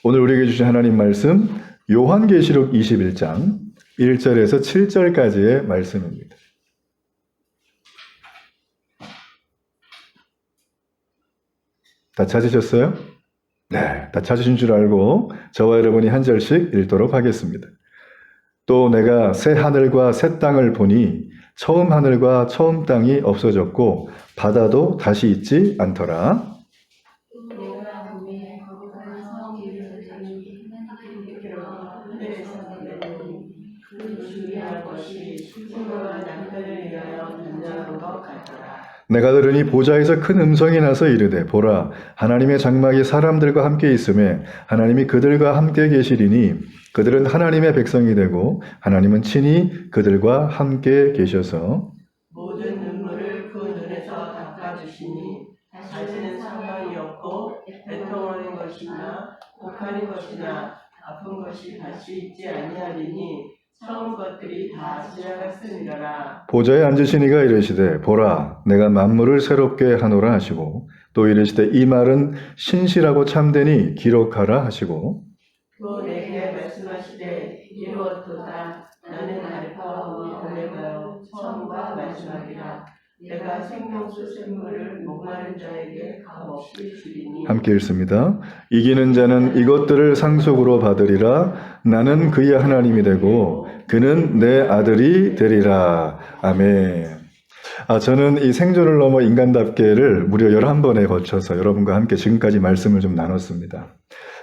오늘 우리에게 주신 하나님 말씀 요한계시록 21장 1절에서 7절까지의 말씀입니다. 다 찾으셨어요? 네, 다 찾으신 줄 알고 저와 여러분이 한 절씩 읽도록 하겠습니다. 또 내가 새 하늘과 새 땅을 보니 처음 하늘과 처음 땅이 없어졌고 바다도 다시 있지 않더라. 내가 들으니 보좌에서 큰 음성이 나서 이르되 보라 하나님의 장막이 사람들과 함께 있음에 하나님이 그들과 함께 계시리니 그들은 하나님의 백성이 되고 하나님은 친히 그들과 함께 계셔서 모든 눈물을 그 눈에서 닦아주시니 다시는 상관이 없고 애통하는 것이나 곡하는 것이나 아픈 것이 다시 있지 아니하리니 처음 것들이 다 지나갔으니라. 보좌에 앉으신 이가 이르시되 보라 내가 만물을 새롭게 하노라 하시고 또 이르시되 이 말은 신실하고 참되니 기록하라 하시고 또 내게 말씀하시되 이루었도다. 나는 알파와 오메가요 처음과 마지막이라. 내가 생명수 샘물을 목마른 자에게 값없이 주리니. 함께 읽습니다. 이기는 자는 이것들을 상속으로 받으리라. 나는 그의 하나님이 되고 그는 내 아들이 되리라. 아멘. 저는 이 생존을 넘어 인간답게를 무려 11번에 거쳐서 여러분과 함께 지금까지 말씀을 좀 나눴습니다.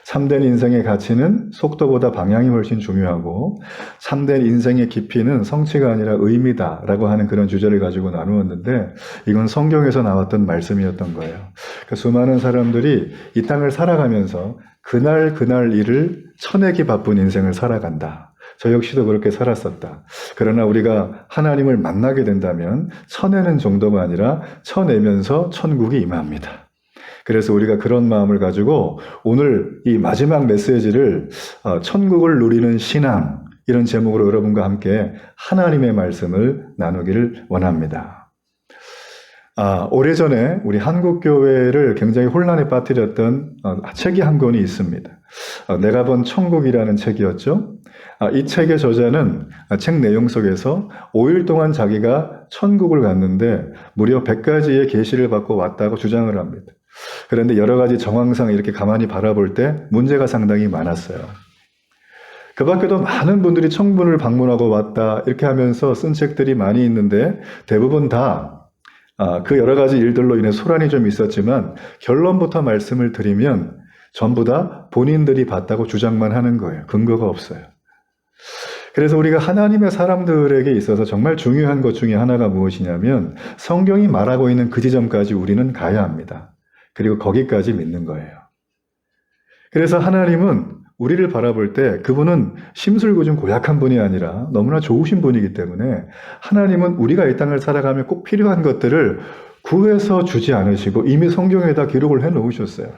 참된 인생의 가치는 속도보다 방향이 훨씬 중요하고 참된 인생의 깊이는 성취가 아니라 의미다라고 하는 그런 주제를 가지고 나누었는데 이건 성경에서 나왔던 말씀이었던 거예요. 그러니까 수많은 사람들이 이 땅을 살아가면서 그날 일을 쳐내기 바쁜 인생을 살아간다. 저 역시도 그렇게 살았었다. 그러나 우리가 하나님을 만나게 된다면 쳐내는 정도가 아니라 쳐내면서 천국이 임합니다. 그래서 우리가 그런 마음을 가지고 오늘 이 마지막 메시지를 천국을 누리는 신앙 이런 제목으로 여러분과 함께 하나님의 말씀을 나누기를 원합니다. 오래전에 우리 한국교회를 굉장히 혼란에 빠뜨렸던 책이 한 권이 있습니다. 내가 본 천국이라는 책이었죠. 이 책의 저자는 책 내용 속에서 5일 동안 자기가 천국을 갔는데 무려 100가지의 계시를 받고 왔다고 주장을 합니다. 그런데 여러 가지 정황상 이렇게 가만히 바라볼 때 문제가 상당히 많았어요. 그 밖에도 많은 분들이 천국을 방문하고 왔다 이렇게 하면서 쓴 책들이 많이 있는데 대부분 다 그 여러 가지 일들로 인해 소란이 좀 있었지만 결론부터 말씀을 드리면 전부 다 본인들이 봤다고 주장만 하는 거예요. 근거가 없어요. 그래서 우리가 하나님의 사람들에게 있어서 정말 중요한 것 중에 하나가 무엇이냐면 성경이 말하고 있는 그 지점까지 우리는 가야 합니다. 그리고 거기까지 믿는 거예요. 그래서 하나님은 우리를 바라볼 때 그분은 심술궂은 고약한 분이 아니라 너무나 좋으신 분이기 때문에 하나님은 우리가 이 땅을 살아가며 꼭 필요한 것들을 구해서 주지 않으시고 이미 성경에다 기록을 해놓으셨어요.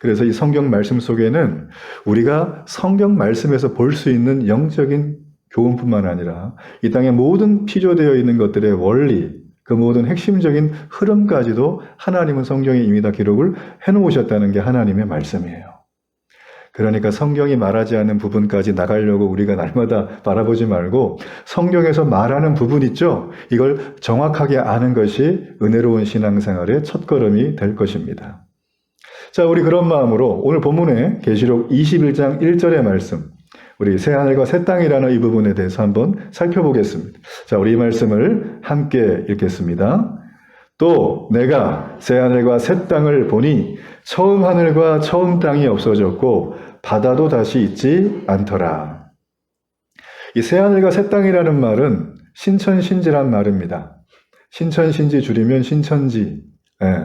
그래서 이 성경 말씀 속에는 우리가 성경 말씀에서 볼 수 있는 영적인 교훈뿐만 아니라 이 땅에 모든 피조되어 있는 것들의 원리, 그 모든 핵심적인 흐름까지도 하나님은 성경에 이미 다 기록을 해놓으셨다는 게 하나님의 말씀이에요. 그러니까 성경이 말하지 않는 부분까지 나가려고 우리가 날마다 바라보지 말고 성경에서 말하는 부분 있죠? 이걸 정확하게 아는 것이 은혜로운 신앙생활의 첫걸음이 될 것입니다. 자, 우리 그런 마음으로 오늘 본문의 계시록 21장 1절의 말씀, 우리 새 하늘과 새 땅이라는 이 부분에 대해서 한번 살펴보겠습니다. 자, 우리 이 말씀을 함께 읽겠습니다. 또 내가 새 하늘과 새 땅을 보니 처음 하늘과 처음 땅이 없어졌고 바다도 다시 있지 않더라. 이 새 하늘과 새 땅이라는 말은 신천신지란 말입니다. 신천신지 줄이면 신천지.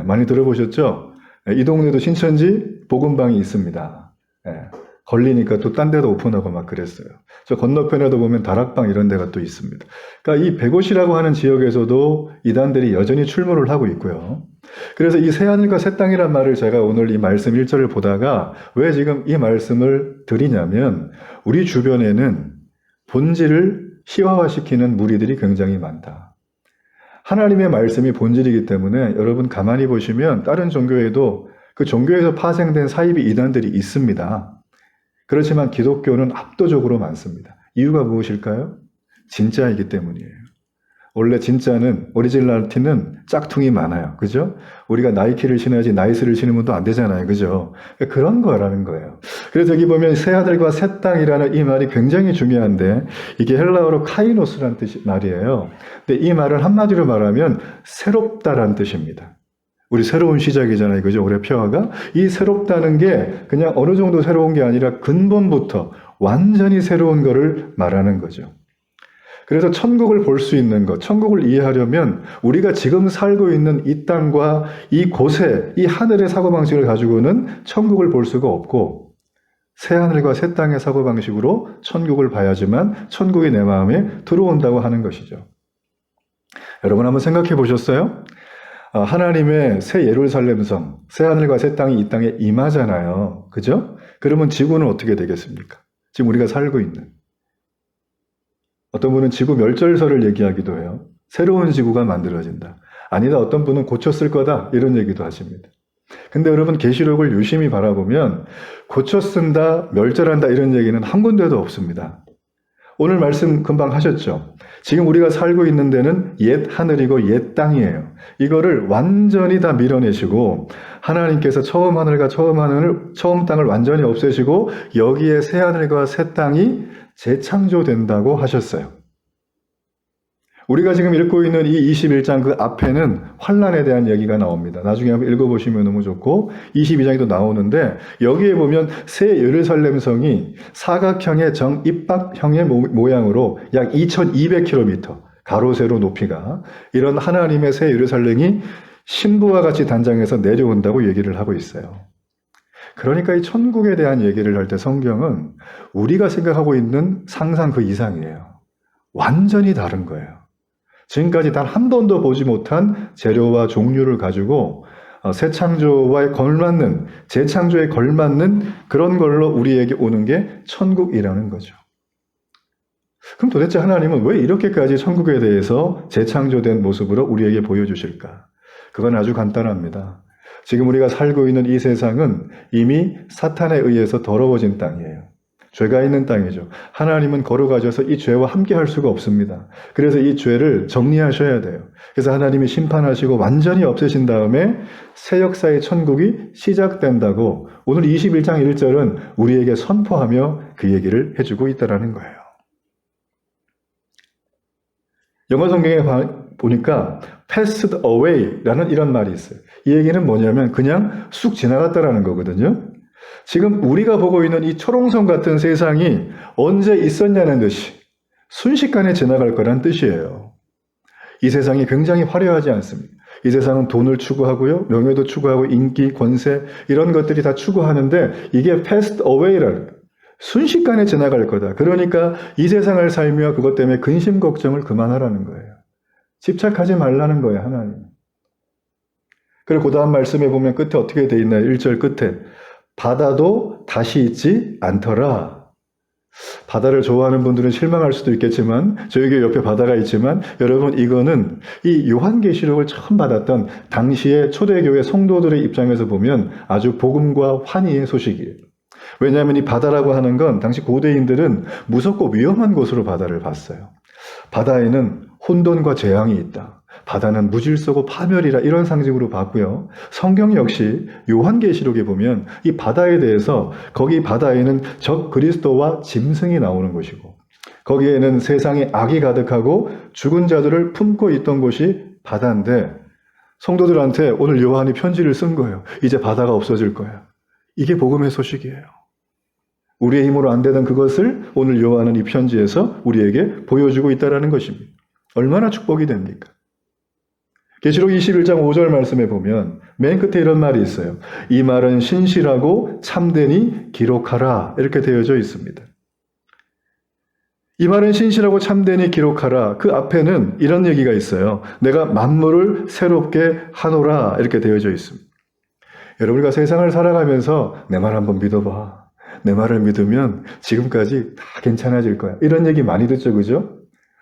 많이 들어보셨죠? 이 동네도 신천지 복음방이 있습니다. 걸리니까 또 딴 데도 오픈하고 막 그랬어요. 저 건너편에도 보면 다락방 이런 데가 또 있습니다. 그러니까 이 백옷이라고 하는 지역에서도 이단들이 여전히 출몰을 하고 있고요. 그래서 이 새하늘과 새 땅이란 말을 제가 오늘 이 말씀 1절을 보다가 왜 지금 이 말씀을 드리냐면 우리 주변에는 본질을 희화화시키는 무리들이 굉장히 많다. 하나님의 말씀이 본질이기 때문에 여러분 가만히 보시면 다른 종교에도 그 종교에서 파생된 사이비 이단들이 있습니다. 그렇지만 기독교는 압도적으로 많습니다. 이유가 무엇일까요? 진짜이기 때문이에요. 원래 진짜는, 오리지널리티는 짝퉁이 많아요. 그죠? 우리가 나이키를 신어야지 나이스를 신으면 또 안 되잖아요. 그죠? 그런 거라는 거예요. 그래서 여기 보면 새하늘과 새 땅이라는 이 말이 굉장히 중요한데, 이게 헬라어로 카이노스라는 말이에요. 근데 이 말은 한마디로 말하면 새롭다라는 뜻입니다. 우리 새로운 시작이잖아요. 그죠? 올해 표어가. 이 새롭다는 게 그냥 어느 정도 새로운 게 아니라 근본부터 완전히 새로운 거를 말하는 거죠. 그래서 천국을 볼 수 있는 것, 천국을 이해하려면 우리가 지금 살고 있는 이 땅과 이 곳에, 이 하늘의 사고방식을 가지고는 천국을 볼 수가 없고, 새하늘과 새 땅의 사고방식으로 천국을 봐야지만 천국이 내 마음에 들어온다고 하는 것이죠. 여러분 한번 생각해 보셨어요? 하나님의 새 예루살렘성, 새 하늘과 새 땅이 이 땅에 임하잖아요. 그죠? 그러면 지구는 어떻게 되겠습니까? 지금 우리가 살고 있는. 어떤 분은 지구 멸절설을 얘기하기도 해요. 새로운 지구가 만들어진다. 아니다, 어떤 분은 고쳤을 거다. 이런 얘기도 하십니다. 근데 여러분 계시록을 유심히 바라보면 고쳐 쓴다, 멸절한다 이런 얘기는 한 군데도 없습니다. 오늘 말씀 금방 하셨죠. 지금 우리가 살고 있는 데는 옛 하늘이고 옛 땅이에요. 이거를 완전히 다 밀어내시고 하나님께서 처음 하늘과 처음 땅을 완전히 없애시고 여기에 새 하늘과 새 땅이 재창조된다고 하셨어요. 우리가 지금 읽고 있는 이 21장 그 앞에는 환란에 대한 얘기가 나옵니다. 나중에 한번 읽어보시면 너무 좋고 22장이 또 나오는데 여기에 보면 새 예루살렘 성이 사각형의 정입박형의 모양으로 약 2200km 가로 세로 높이가 이런 하나님의 새 예루살렘이 신부와 같이 단장해서 내려온다고 얘기를 하고 있어요. 그러니까 이 천국에 대한 얘기를 할 때 성경은 우리가 생각하고 있는 상상 그 이상이에요. 완전히 다른 거예요. 지금까지 단 한 번도 보지 못한 재료와 종류를 가지고 새 창조에 걸맞는, 재창조에 걸맞는 그런 걸로 우리에게 오는 게 천국이라는 거죠. 그럼 도대체 하나님은 왜 이렇게까지 천국에 대해서 재창조된 모습으로 우리에게 보여주실까? 그건 아주 간단합니다. 지금 우리가 살고 있는 이 세상은 이미 사탄에 의해서 더러워진 땅이에요. 죄가 있는 땅이죠. 하나님은 거룩하셔서 이 죄와 함께 할 수가 없습니다. 그래서 이 죄를 정리하셔야 돼요. 그래서 하나님이 심판하시고 완전히 없애신 다음에 새 역사의 천국이 시작된다고 오늘 21장 1절은 우리에게 선포하며 그 얘기를 해주고 있다는 거예요. 영어 성경에 보니까 passed away라는 이런 말이 있어요. 이 얘기는 뭐냐면 그냥 쑥 지나갔다라는 거거든요. 지금 우리가 보고 있는 이 초롱성 같은 세상이 언제 있었냐는 듯이 순식간에 지나갈 거란 뜻이에요. 이 세상이 굉장히 화려하지 않습니다. 이 세상은 돈을 추구하고요, 명예도 추구하고 인기, 권세 이런 것들이 다 추구하는데 이게 passed away라는 거예요. 순식간에 지나갈 거다. 그러니까 이 세상을 살며 그것 때문에 근심 걱정을 그만하라는 거예요. 집착하지 말라는 거예요, 하나님. 그리고 그 다음 말씀에 보면 끝에 어떻게 돼 있나요? 1절 끝에 바다도 다시 있지 않더라. 바다를 좋아하는 분들은 실망할 수도 있겠지만 저희 교회 옆에 바다가 있지만 여러분 이거는 이 요한계시록을 처음 받았던 당시의 초대교회 성도들의 입장에서 보면 아주 복음과 환희의 소식이에요. 왜냐하면 이 바다라고 하는 건 당시 고대인들은 무섭고 위험한 곳으로 바다를 봤어요. 바다에는 혼돈과 재앙이 있다. 바다는 무질서고 파멸이라 이런 상징으로 봤고요. 성경 역시 요한계시록에 보면 이 바다에 대해서 거기 바다에는 적 그리스도와 짐승이 나오는 것이고 거기에는 세상에 악이 가득하고 죽은 자들을 품고 있던 곳이 바다인데 성도들한테 오늘 요한이 편지를 쓴 거예요. 이제 바다가 없어질 거야. 이게 복음의 소식이에요. 우리의 힘으로 안 되던 그것을 오늘 요한은 이 편지에서 우리에게 보여주고 있다는 것입니다. 얼마나 축복이 됩니까? 계시록 21장 5절 말씀에 보면 맨 끝에 이런 말이 있어요. 이 말은 신실하고 참되니 기록하라 이렇게 되어져 있습니다. 이 말은 신실하고 참되니 기록하라. 그 앞에는 이런 얘기가 있어요. 내가 만물을 새롭게 하노라 이렇게 되어져 있습니다. 여러분 우리가 세상을 살아가면서 내 말 한번 믿어봐. 내 말을 믿으면 지금까지 다 괜찮아질 거야. 이런 얘기 많이 듣죠, 그죠?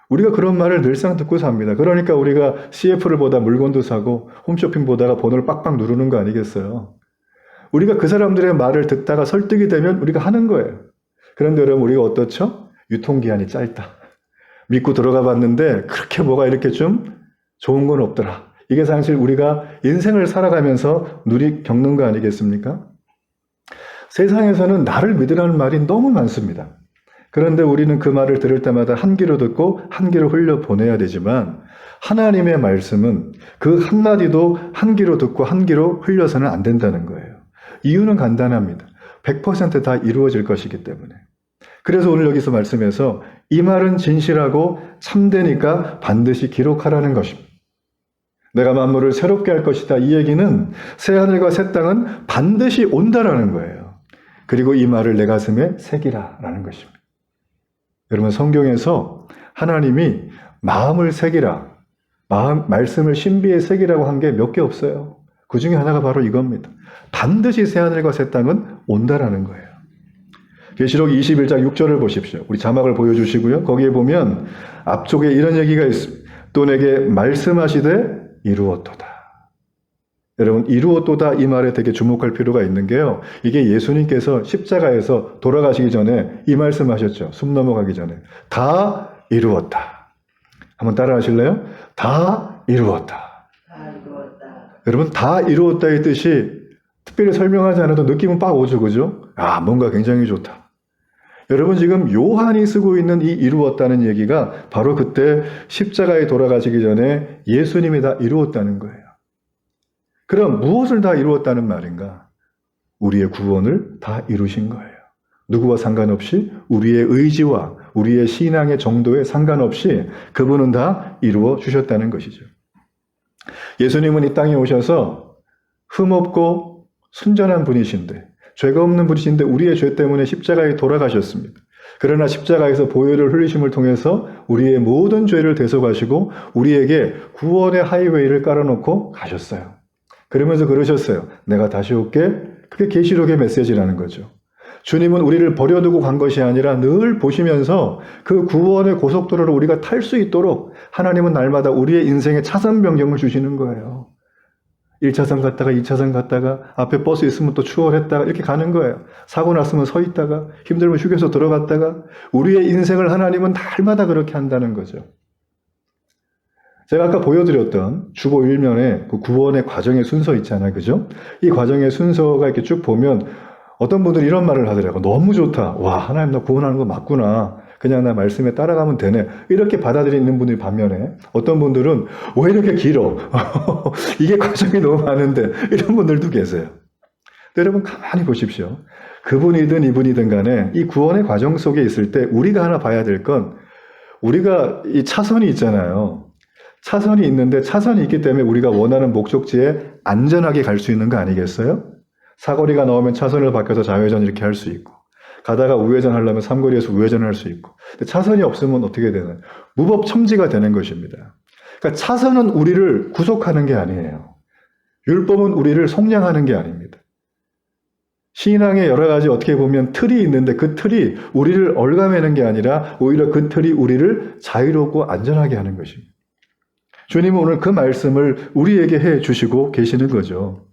우리가 그런 말을 늘상 듣고 삽니다. 그러니까 우리가 CF를 보다 물건도 사고 홈쇼핑 보다가 번호를 빡빡 누르는 거 아니겠어요? 우리가 그 사람들의 말을 듣다가 설득이 되면 우리가 하는 거예요. 그런데 여러분 우리가 어떻죠? 유통기한이 짧다. 믿고 들어가 봤는데 그렇게 뭐가 이렇게 좀 좋은 건 없더라. 이게 사실 우리가 인생을 살아가면서 겪는 거 아니겠습니까? 세상에서는 나를 믿으라는 말이 너무 많습니다. 그런데 우리는 그 말을 들을 때마다 한 귀로 듣고 한 귀로 흘려 보내야 되지만 하나님의 말씀은 그 한마디도 한 귀로 듣고 한 귀로 흘려서는 안 된다는 거예요. 이유는 간단합니다. 100%다 이루어질 것이기 때문에. 그래서 오늘 여기서 말씀해서 이 말은 진실하고 참되니까 반드시 기록하라는 것입니다. 내가 만물을 새롭게 할 것이다. 이 얘기는 새하늘과 새 땅은 반드시 온다라는 거예요. 그리고 이 말을 내 가슴에 새기라라는 것입니다. 여러분 성경에서 하나님이 마음을 새기라, 말씀을 신비에 새기라고 한 게 몇 개 없어요. 그 중에 하나가 바로 이겁니다. 반드시 새하늘과 새 땅은 온다라는 거예요. 계시록 21장 6절을 보십시오. 우리 자막을 보여주시고요. 거기에 보면 앞쪽에 이런 얘기가 있습니다. 또 내게 말씀하시되 이루었도다. 여러분 이루었도다 이 말에 되게 주목할 필요가 있는 게요. 이게 예수님께서 십자가에서 돌아가시기 전에 이 말씀하셨죠. 숨 넘어가기 전에. 다 이루었다. 한번 따라 하실래요? 다 이루었다. 다 이루었다. 여러분 다 이루었다의 뜻이 특별히 설명하지 않아도 느낌은 빡 오죠. 그죠? 아 뭔가 굉장히 좋다. 여러분 지금 요한이 쓰고 있는 이 이루었다는 얘기가 바로 그때 십자가에 돌아가시기 전에 예수님이 다 이루었다는 거예요. 그럼 무엇을 다 이루었다는 말인가? 우리의 구원을 다 이루신 거예요. 누구와 상관없이 우리의 의지와 우리의 신앙의 정도에 상관없이 그분은 다 이루어 주셨다는 것이죠. 예수님은 이 땅에 오셔서 흠없고 순전한 분이신데 죄가 없는 분이신데 우리의 죄 때문에 십자가에 돌아가셨습니다. 그러나 십자가에서 보혈을 흘리심을 통해서 우리의 모든 죄를 대속하시고 우리에게 구원의 하이웨이를 깔아놓고 가셨어요. 그러면서 그러셨어요. 내가 다시 올게. 그게 계시록의 메시지라는 거죠. 주님은 우리를 버려두고 간 것이 아니라 늘 보시면서 그 구원의 고속도로를 우리가 탈 수 있도록 하나님은 날마다 우리의 인생에 차선 변경을 주시는 거예요. 1차선 갔다가 2차선 갔다가 앞에 버스 있으면 또 추월했다가 이렇게 가는 거예요. 사고 났으면 서 있다가 힘들면 휴게소 들어갔다가 우리의 인생을 하나님은 날마다 그렇게 한다는 거죠. 제가 아까 보여드렸던 주보 1면에 그 구원의 과정의 순서 있잖아요. 그죠? 이 과정의 순서가 이렇게 쭉 보면 어떤 분들이 이런 말을 하더라고요. 너무 좋다. 와, 하나님 나 구원하는 거 맞구나. 그냥 나 말씀에 따라가면 되네. 이렇게 받아들이는 분들이 반면에 어떤 분들은 왜 이렇게 길어? 이게 과정이 너무 많은데 이런 분들도 계세요. 여러분 가만히 보십시오. 그분이든 이분이든 간에 이 구원의 과정 속에 있을 때 우리가 하나 봐야 될 건 우리가 이 차선이 있잖아요. 차선이 있는데 차선이 있기 때문에 우리가 원하는 목적지에 안전하게 갈 수 있는 거 아니겠어요? 사거리가 나오면 차선을 바뀌어서 좌회전 이렇게 할 수 있고 가다가 우회전 하려면 삼거리에서 우회전을 할 수 있고 근데 차선이 없으면 어떻게 되나요? 무법첨지가 되는 것입니다. 그러니까 차선은 우리를 구속하는 게 아니에요. 율법은 우리를 속량하는 게 아닙니다. 신앙에 여러 가지 어떻게 보면 틀이 있는데 그 틀이 우리를 얽어매는 게 아니라 오히려 그 틀이 우리를 자유롭고 안전하게 하는 것입니다. 주님은 오늘 그 말씀을 우리에게 해 주시고 계시는 거죠.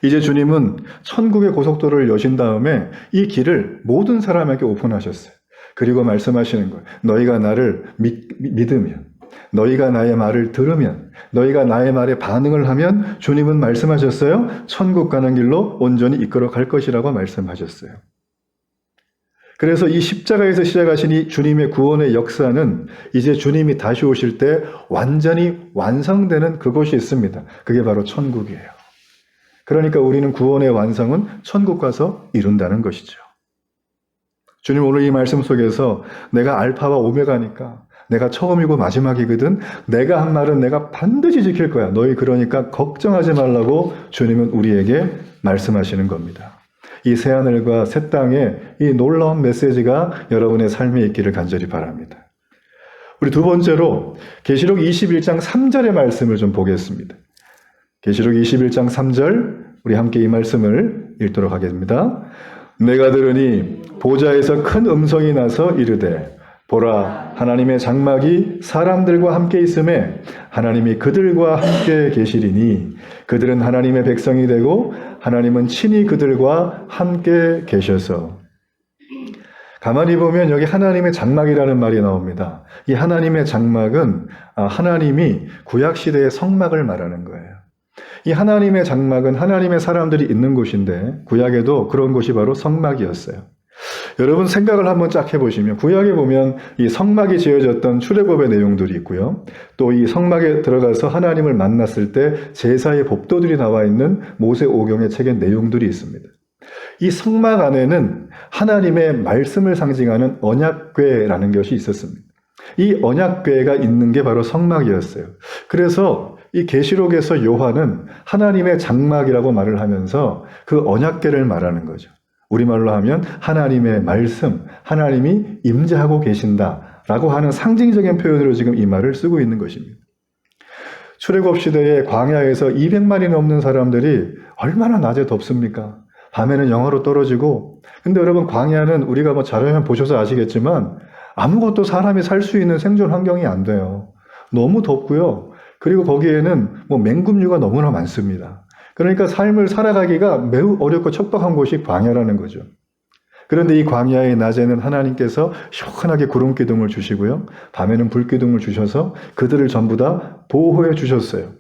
이제 주님은 천국의 고속도로를 여신 다음에 이 길을 모든 사람에게 오픈하셨어요. 그리고 말씀하시는 거예요. 너희가 나를 믿으면, 너희가 나의 말을 들으면, 너희가 나의 말에 반응을 하면 주님은 말씀하셨어요. 천국 가는 길로 온전히 이끌어 갈 것이라고 말씀하셨어요. 그래서 이 십자가에서 시작하신 이 주님의 구원의 역사는 이제 주님이 다시 오실 때 완전히 완성되는 그곳이 있습니다. 그게 바로 천국이에요. 그러니까 우리는 구원의 완성은 천국 가서 이룬다는 것이죠. 주님 오늘 이 말씀 속에서 내가 알파와 오메가니까 내가 처음이고 마지막이거든. 내가 한 말은 내가 반드시 지킬 거야. 너희 그러니까 걱정하지 말라고 주님은 우리에게 말씀하시는 겁니다. 이 새하늘과 새 땅에 이 놀라운 메시지가 여러분의 삶에 있기를 간절히 바랍니다. 우리 두 번째로 계시록 21장 3절의 말씀을 좀 보겠습니다. 계시록 21장 3절 우리 함께 이 말씀을 읽도록 하겠습니다. 내가 들으니 보좌에서 큰 음성이 나서 이르되 보라 하나님의 장막이 사람들과 함께 있음에 하나님이 그들과 함께 계시리니 그들은 하나님의 백성이 되고 하나님은 친히 그들과 함께 계셔서 가만히 보면 여기 하나님의 장막이라는 말이 나옵니다. 이 하나님의 장막은 하나님이 구약시대의 성막을 말하는 거예요. 이 하나님의 장막은 하나님의 사람들이 있는 곳인데 구약에도 그런 곳이 바로 성막이었어요. 여러분 생각을 한번 쫙 해보시면 구약에 보면 이 성막이 지어졌던 출애굽의 내용들이 있고요. 또 이 성막에 들어가서 하나님을 만났을 때 제사의 법도들이 나와 있는 모세오경의 책의 내용들이 있습니다. 이 성막 안에는 하나님의 말씀을 상징하는 언약궤라는 것이 있었습니다. 이 언약궤가 있는 게 바로 성막이었어요. 그래서 이 계시록에서 요한은 하나님의 장막이라고 말을 하면서 그 언약궤를 말하는 거죠. 우리말로 하면 하나님의 말씀, 하나님이 임재하고 계신다라고 하는 상징적인 표현으로 지금 이 말을 쓰고 있는 것입니다. 출애굽 시대에 광야에서 200만이 넘는 사람들이 얼마나 낮에 덥습니까? 밤에는 영하로 떨어지고, 근데 여러분 광야는 우리가 뭐 자료면 보셔서 아시겠지만 아무것도 사람이 살 수 있는 생존 환경이 안 돼요. 너무 덥고요. 그리고 거기에는 뭐 맹금류가 너무나 많습니다. 그러니까 삶을 살아가기가 매우 어렵고 척박한 곳이 광야라는 거죠. 그런데 이 광야의 낮에는 하나님께서 시원하게 구름 기둥을 주시고요. 밤에는 불 기둥을 주셔서 그들을 전부 다 보호해 주셨어요.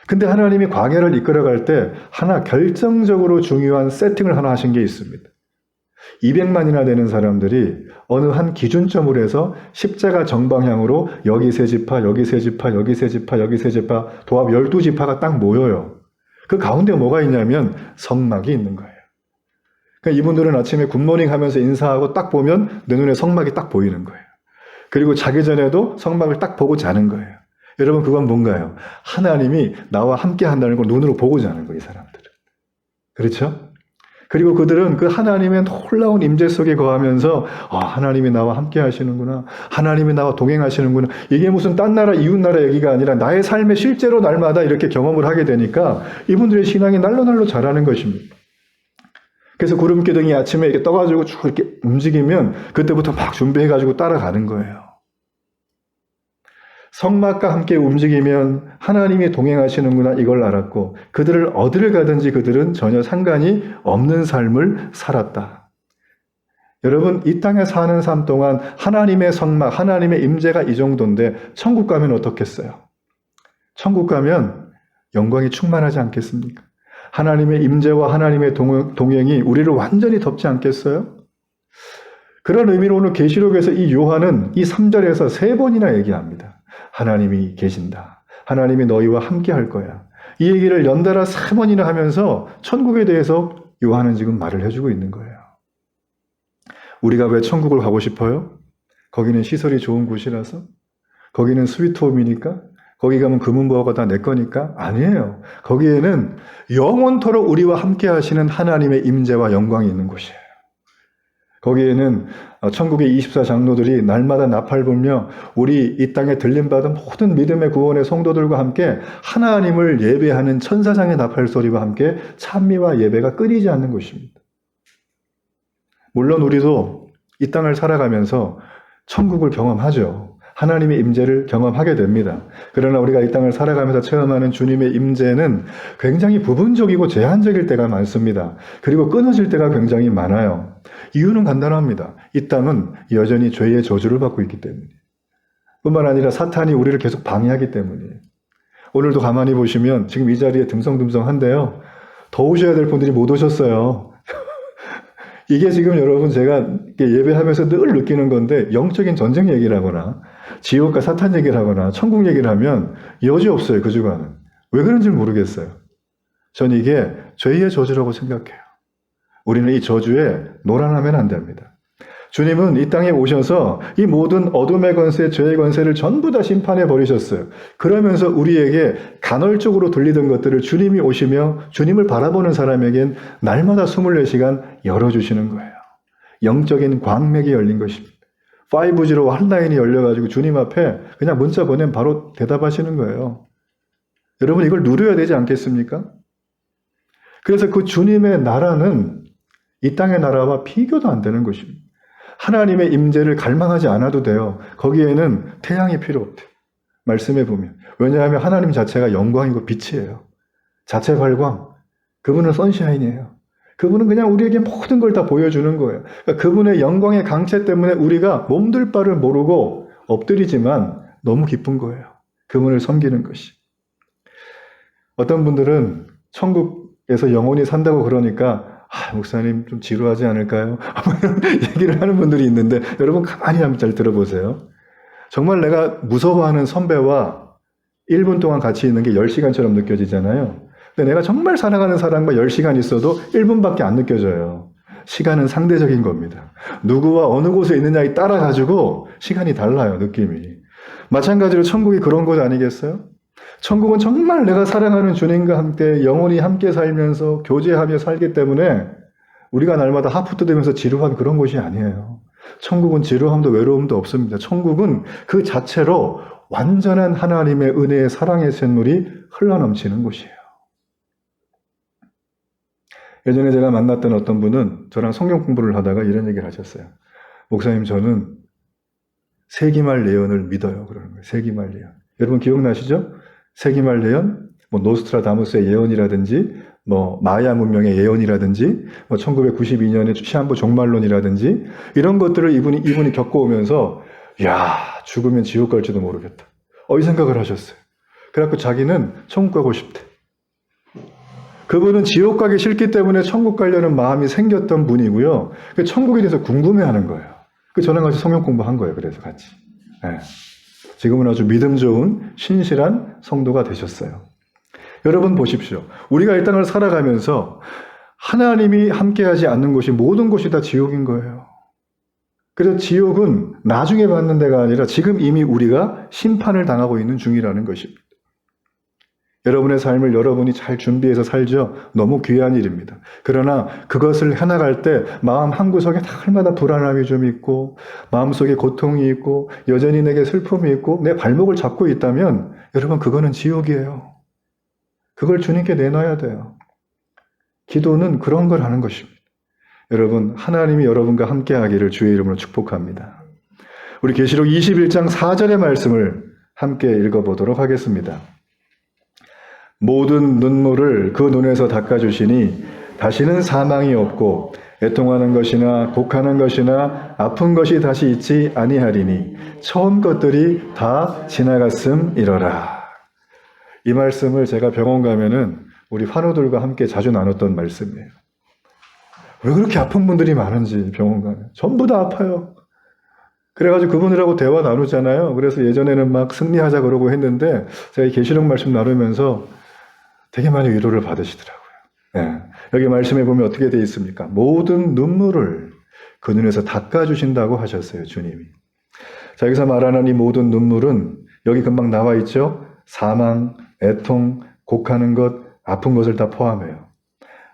근데 하나님이 광야를 이끌어갈 때 하나 결정적으로 중요한 세팅을 하나 하신 게 있습니다. 200만이나 되는 사람들이 어느 한 기준점으로 해서 십자가 정방향으로 여기 세 지파, 여기 세 지파, 여기 세 지파, 여기 세 지파, 도합 12지파가 딱 모여요. 그 가운데 뭐가 있냐면 성막이 있는 거예요. 그러니까 이분들은 아침에 굿모닝 하면서 인사하고 딱 보면 내 눈에 성막이 딱 보이는 거예요. 그리고 자기 전에도 성막을 딱 보고 자는 거예요. 여러분 그건 뭔가요? 하나님이 나와 함께 한다는 걸 눈으로 보고 자는 거예요, 이 사람들은. 그렇죠? 그리고 그들은 그 하나님의 놀라운 임재 속에 거하면서 하나님이 나와 함께 하시는구나. 하나님이 나와 동행하시는구나. 이게 무슨 딴 나라 이웃 나라 얘기가 아니라 나의 삶에 실제로 날마다 이렇게 경험을 하게 되니까 이분들의 신앙이 날로 자라는 것입니다. 그래서 구름 기둥이 아침에 이렇게 떠가지고 쭉 이렇게 움직이면 그때부터 막 준비해가지고 따라가는 거예요. 성막과 함께 움직이면 하나님이 동행하시는구나 이걸 알았고 그들을 어디를 가든지 그들은 전혀 상관이 없는 삶을 살았다. 여러분 이 땅에 사는 삶 동안 하나님의 성막, 하나님의 임재가 이 정도인데 천국 가면 어떻겠어요? 천국 가면 영광이 충만하지 않겠습니까? 하나님의 임재와 하나님의 동행이 우리를 완전히 덮지 않겠어요? 그런 의미로 오늘 계시록에서 이 요한은 이 3절에서 3번이나 얘기합니다. 하나님이 계신다. 하나님이 너희와 함께 할 거야. 이 얘기를 연달아 3번이나 하면서 천국에 대해서 요한은 지금 말을 해주고 있는 거예요. 우리가 왜 천국을 가고 싶어요? 거기는 시설이 좋은 곳이라서? 거기는 스위트홈이니까? 거기 가면 금은보화가 다 내 거니까? 아니에요. 거기에는 영원토록 우리와 함께 하시는 하나님의 임재와 영광이 있는 곳이에요. 거기에는 천국의 24장로들이 날마다 나팔 불며 우리 이 땅에 들림받은 모든 믿음의 구원의 성도들과 함께 하나님을 예배하는 천사장의 나팔 소리와 함께 찬미와 예배가 끊이지 않는 곳입니다. 물론 우리도 이 땅을 살아가면서 천국을 경험하죠. 하나님의 임재를 경험하게 됩니다. 그러나 우리가 이 땅을 살아가면서 체험하는 주님의 임재는 굉장히 부분적이고 제한적일 때가 많습니다. 그리고 끊어질 때가 굉장히 많아요. 이유는 간단합니다. 이 땅은 여전히 죄의 저주를 받고 있기 때문에. 뿐만 아니라 사탄이 우리를 계속 방해하기 때문이에요. 오늘도 가만히 보시면 지금 이 자리에 듬성듬성한데요. 더 오셔야 될 분들이 못 오셨어요. 이게 지금 여러분 제가 예배하면서 늘 느끼는 건데 영적인 전쟁 얘기를 하거나 지옥과 사탄 얘기를 하거나 천국 얘기를 하면 여지없어요. 그 주간은. 왜 그런지 모르겠어요. 전 이게 죄의 저주라고 생각해요. 우리는 이 저주에 노란하면 안 됩니다. 주님은 이 땅에 오셔서 이 모든 어둠의 권세, 죄의 권세를 전부 다 심판해 버리셨어요. 그러면서 우리에게 간헐적으로 들리던 것들을 주님이 오시며 주님을 바라보는 사람에겐 날마다 24시간 열어주시는 거예요. 영적인 광맥이 열린 것입니다. 5G로 한라인이 열려가지고 주님 앞에 그냥 문자 보내면 바로 대답하시는 거예요. 여러분 이걸 누려야 되지 않겠습니까? 그래서 그 주님의 나라는 이 땅의 나라와 비교도 안 되는 것입니다. 하나님의 임재를 갈망하지 않아도 돼요. 거기에는 태양이 필요 없대요. 말씀해 보면. 왜냐하면 하나님 자체가 영광이고 빛이에요. 자체 발광. 그분은 선샤인이에요. 그분은 그냥 우리에게 모든 걸 다 보여주는 거예요. 그러니까 그분의 영광의 강체 때문에 우리가 몸둘 바를 모르고 엎드리지만 너무 기쁜 거예요. 그분을 섬기는 것이. 어떤 분들은 천국에서 영원히 산다고 그러니까 목사님 좀 지루하지 않을까요? 이런 얘기를 하는 분들이 있는데 여러분 가만히 한번 잘 들어보세요. 정말 내가 무서워하는 선배와 1분 동안 같이 있는 게 10시간처럼 느껴지잖아요. 근데 내가 정말 사랑하는 사람과 10시간 있어도 1분밖에 안 느껴져요. 시간은 상대적인 겁니다. 누구와 어느 곳에 있느냐에 따라 가지고 시간이 달라요, 느낌이. 마찬가지로 천국이 그런 곳 아니겠어요? 천국은 정말 내가 사랑하는 주님과 함께 영원히 함께 살면서 교제하며 살기 때문에 우리가 날마다 하프 뜯으면서 지루한 그런 곳이 아니에요. 천국은 지루함도 외로움도 없습니다. 천국은 그 자체로 완전한 하나님의 은혜의 사랑의 샘물이 흘러넘치는 곳이에요. 예전에 제가 만났던 어떤 분은 저랑 성경 공부를 하다가 이런 얘기를 하셨어요. 목사님, 저는 세기말 예언을 믿어요. 그러는 거예요. 세기말 예언. 여러분 기억나시죠? 세기말 예언, 노스트라다무스의 예언이라든지, 마야 문명의 예언이라든지, 1992년의 시한부 종말론이라든지, 이런 것들을 이분이 겪어오면서, 야, 죽으면 지옥 갈지도 모르겠다. 이 생각을 하셨어요. 그래갖고 자기는 천국 가고 싶대. 그분은 지옥 가기 싫기 때문에 천국 가려는 마음이 생겼던 분이고요. 천국에 대해서 궁금해하는 거예요. 저랑 같이 성경 공부한 거예요. 그래서 같이. 네. 지금은 아주 믿음 좋은 신실한 성도가 되셨어요. 여러분 보십시오. 우리가 이 땅을 살아가면서 하나님이 함께하지 않는 곳이 모든 곳이 다 지옥인 거예요. 그래서 지옥은 나중에 받는 데가 아니라 지금 이미 우리가 심판을 당하고 있는 중이라는 것입니다. 여러분의 삶을 여러분이 잘 준비해서 살죠. 너무 귀한 일입니다. 그러나 그것을 해나갈 때 마음 한구석에 날마다 불안함이 좀 있고 마음속에 고통이 있고 여전히 내게 슬픔이 있고 내 발목을 잡고 있다면 여러분 그거는 지옥이에요. 그걸 주님께 내놔야 돼요. 기도는 그런 걸 하는 것입니다. 여러분 하나님이 여러분과 함께 하기를 주의 이름으로 축복합니다. 우리 계시록 21장 4절의 말씀을 함께 읽어보도록 하겠습니다. 모든 눈물을 그 눈에서 닦아주시니 다시는 사망이 없고 애통하는 것이나 곡하는 것이나 아픈 것이 다시 있지 아니하리니 처음 것들이 다 지나갔음이러라. 이 말씀을 제가 병원 가면은 우리 환우들과 함께 자주 나눴던 말씀이에요. 왜 그렇게 아픈 분들이 많은지 병원 가면 전부 다 아파요. 그래가지고 그분들하고 대화 나누잖아요. 그래서 예전에는 막 승리하자 그러고 했는데 제가 이 계시록 말씀 나누면서 되게 많이 위로를 받으시더라고요. 네. 여기 말씀해 보면 어떻게 되어 있습니까? 모든 눈물을 그 눈에서 닦아주신다고 하셨어요, 주님이. 자, 여기서 말하는 이 모든 눈물은 여기 금방 나와 있죠? 사망, 애통, 곡하는 것, 아픈 것을 다 포함해요.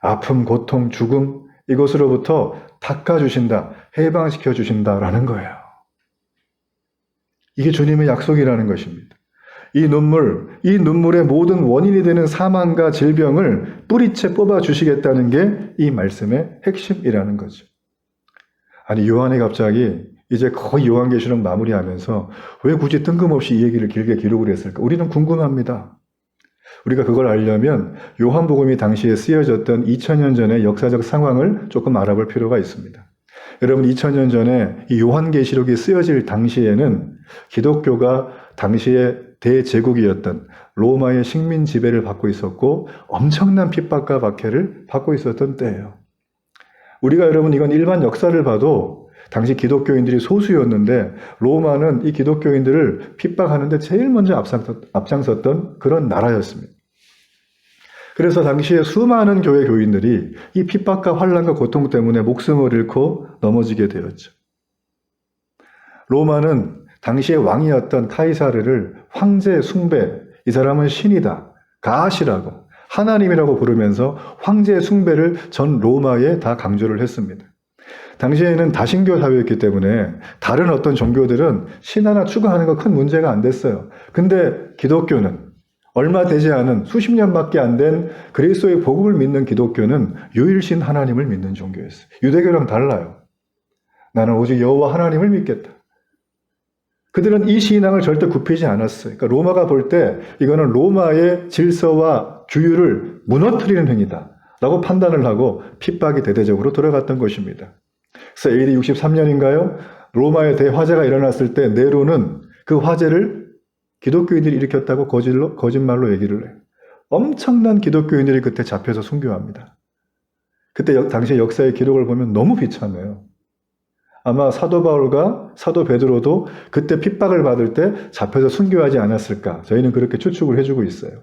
아픔, 고통, 죽음, 이것으로부터 닦아주신다, 해방시켜주신다라는 거예요. 이게 주님의 약속이라는 것입니다. 이 눈물의 모든 원인이 되는 사망과 질병을 뿌리채 뽑아주시겠다는 게 이 말씀의 핵심이라는 거죠. 아니, 요한이 갑자기 이제 거의 요한계시록 마무리하면서 왜 굳이 뜬금없이 이 얘기를 길게 기록을 했을까? 우리는 궁금합니다. 우리가 그걸 알려면 요한복음이 당시에 쓰여졌던 2000년 전의 역사적 상황을 조금 알아볼 필요가 있습니다. 여러분 2000년 전에 이 요한계시록이 쓰여질 당시에는 기독교가 당시에 대제국이었던 로마의 식민 지배를 받고 있었고 엄청난 핍박과 박해를 받고 있었던 때예요. 우리가 여러분 이건 일반 역사를 봐도 당시 기독교인들이 소수였는데 로마는 이 기독교인들을 핍박하는데 제일 먼저 앞장섰던 그런 나라였습니다. 그래서 당시에 수많은 교회 교인들이 이 핍박과 환난과 고통 때문에 목숨을 잃고 넘어지게 되었죠. 로마는 당시의 왕이었던 카이사르를 황제 숭배, 이 사람은 신이다, 가시라고 하나님이라고 부르면서 황제 숭배를 전 로마에 다 강조를 했습니다. 당시에는 다신교 사회였기 때문에 다른 어떤 종교들은 신 하나 추가하는 거 큰 문제가 안 됐어요. 근데 기독교는 얼마 되지 않은 수십 년밖에 안 된 그리스도의 복음을 믿는 기독교는 유일신 하나님을 믿는 종교였어요. 유대교랑 달라요. 나는 오직 여호와 하나님을 믿겠다. 그들은 이 신앙을 절대 굽히지 않았어요. 그러니까 로마가 볼 때 이거는 로마의 질서와 규율을 무너뜨리는 행위다 라고 판단을 하고 핍박이 대대적으로 들어갔던 것입니다. 그래서 AD 63년인가요? 로마의 대화재가 일어났을 때 네로는 그 화재를 기독교인들이 일으켰다고 거짓말로 얘기를 해요. 엄청난 기독교인들이 그때 잡혀서 순교합니다. 그때 당시 역사의 기록을 보면 너무 비참해요. 아마 사도 바울과 사도 베드로도 그때 핍박을 받을 때 잡혀서 순교하지 않았을까? 저희는 그렇게 추측을 해주고 있어요.